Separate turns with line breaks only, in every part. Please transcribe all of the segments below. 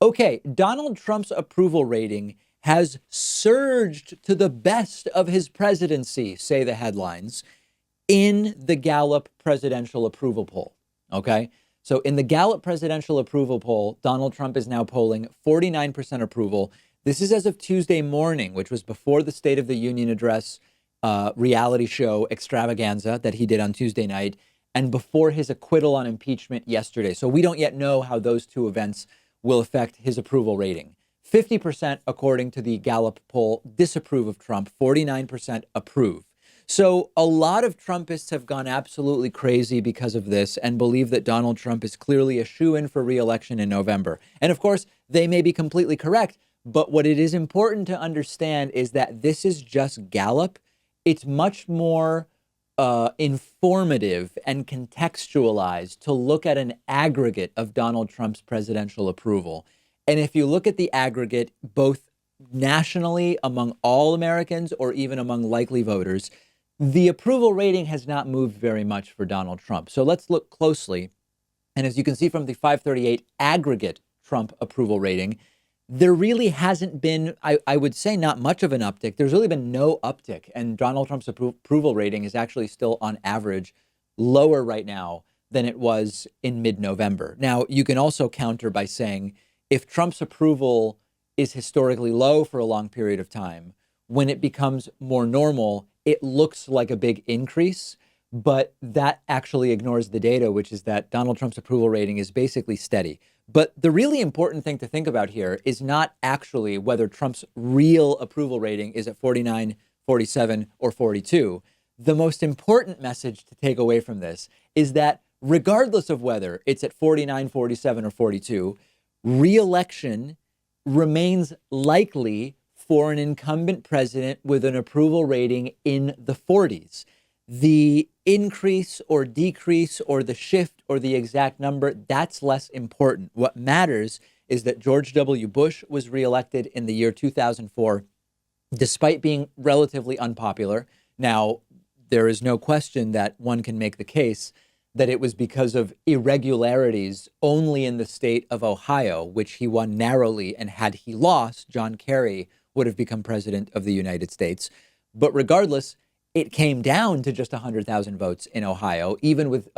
Okay, Donald Trump's approval rating has surged to the best of his presidency, say the headlines, in the Gallup presidential approval poll. Okay. So in the Gallup presidential approval poll, Donald Trump is now polling 49% approval. This is as of Tuesday morning, which was before the State of the Union address reality show extravaganza that he did on Tuesday night and before his acquittal on impeachment yesterday. So we don't yet know how those two events will affect his approval rating. 50%, according to the Gallup poll, disapprove of Trump, 49% approve. So a lot of Trumpists have gone absolutely crazy because of this and believe that Donald Trump is clearly a shoo-in for re-election in November. And of course, they may be completely correct. But what it is important to understand is that this is just Gallup. It's much more informative and contextualized to look at an aggregate of Donald Trump's presidential approval. And if you look at the aggregate, both nationally among all Americans or even among likely voters, the approval rating has not moved very much for Donald Trump. So let's look closely. And as you can see from the 538 aggregate Trump approval rating, there really hasn't been, I would say, not much of an uptick. There's really been no uptick. And Donald Trump's approval rating is actually still on average lower right now than it was in mid-November. Now, you can also counter by saying if Trump's approval is historically low for a long period of time, when it becomes more normal, it looks like a big increase, but that actually ignores the data, which is that Donald Trump's approval rating is basically steady. But the really important thing to think about here is not actually whether Trump's real approval rating is at 49, 47, or 42. The most important message to take away from this is that regardless of whether it's at 49, 47, or 42, re-election remains likely for an incumbent president with an approval rating in the 40s. The increase or decrease or the shift or the exact number, that's less important. What matters is that George W. Bush was reelected in the year 2004, despite being relatively unpopular. Now, there is no question that one can make the case that it was because of irregularities only in the state of Ohio, which he won narrowly. And had he lost, John Kerry would have become president of the United States. But regardless, it came down to just 100,000 votes in Ohio, even with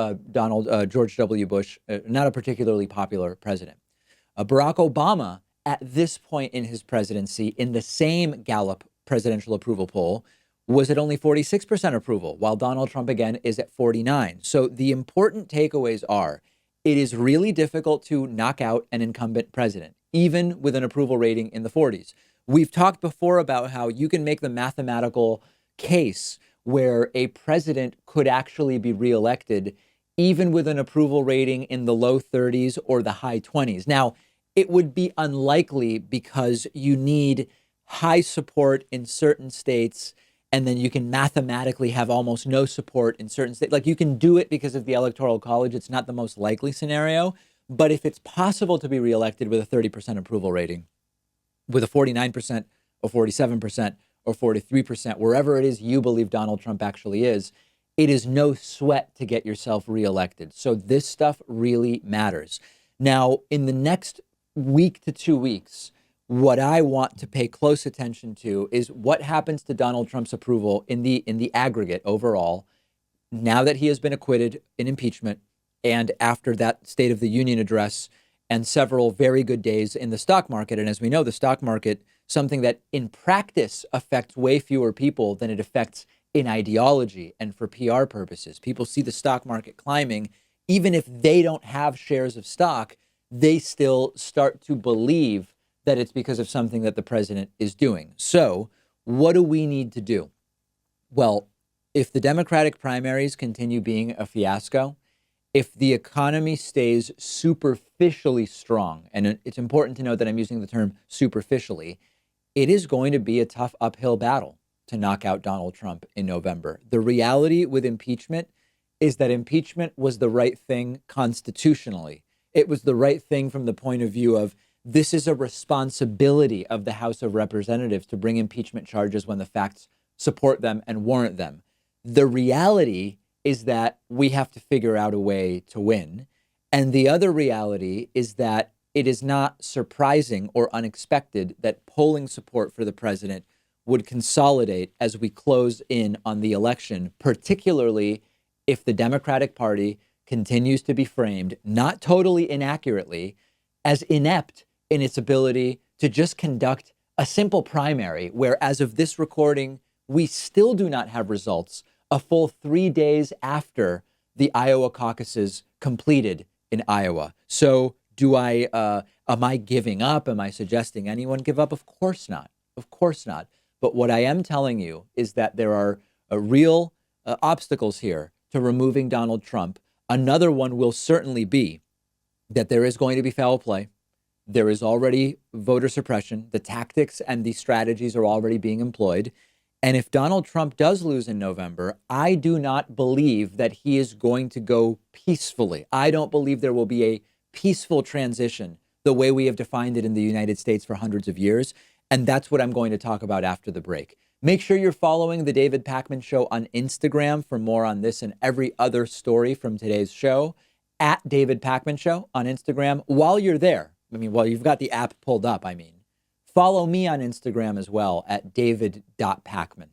George W. Bush, not a particularly popular president. Barack Obama, at this point in his presidency, in the same Gallup presidential approval poll, was at only 46% approval, while Donald Trump, again, is at 49. So the important takeaways are it is really difficult to knock out an incumbent president, even with an approval rating in the 40s. We've talked before about how you can make the mathematical case where a president could actually be reelected even with an approval rating in the low 30s or the high 20s. Now, it would be unlikely because you need high support in certain states, and then you can mathematically have almost no support in certain states. Like, you can do it because of the Electoral College. It's not the most likely scenario. But if it's possible to be reelected with a 30% approval rating, with a 49% or 47%, or 43%, wherever it is you believe Donald Trump actually is, it is no sweat to get yourself reelected. So this stuff really matters. Now, in the next week to 2 weeks, what I want to pay close attention to is what happens to Donald Trump's approval in the aggregate overall, now that he has been acquitted in impeachment and after that State of the Union address and several very good days in the stock market. And as we know, the stock market, something that in practice affects way fewer people than it affects in ideology and for PR purposes. People see the stock market climbing. Even if they don't have shares of stock, they still start to believe that it's because of something that the president is doing. So what do we need to do? Well, if the Democratic primaries continue being a fiasco, if the economy stays superficially strong, and it's important to note that I'm using the term superficially, it is going to be a tough uphill battle to knock out Donald Trump in November. The reality with impeachment is that impeachment was the right thing constitutionally. It was the right thing from the point of view of this is a responsibility of the House of Representatives to bring impeachment charges when the facts support them and warrant them. The reality is that we have to figure out a way to win. And the other reality is that it is not surprising or unexpected that polling support for the president would consolidate as we close in on the election, particularly if the Democratic Party continues to be framed, not totally inaccurately, as inept in its ability to just conduct a simple primary, where as of this recording, we still do not have results a full 3 days after the Iowa caucuses completed in Iowa. So am I giving up? Am I suggesting anyone give up? Of course not. Of course not. But what I am telling you is that there are real obstacles here to removing Donald Trump. Another one will certainly be that there is going to be foul play. There is already voter suppression. The tactics and the strategies are already being employed. And if Donald Trump does lose in November, I do not believe that he is going to go peacefully. I don't believe there will be a peaceful transition the way we have defined it in the United States for hundreds of years. And that's what I'm going to talk about after the break. Make sure you're following the David Pakman Show on Instagram for more on this and every other story from today's show. At David Pakman Show on Instagram. While you're there, while you've got the app pulled up, follow me on Instagram as well at david.pakman.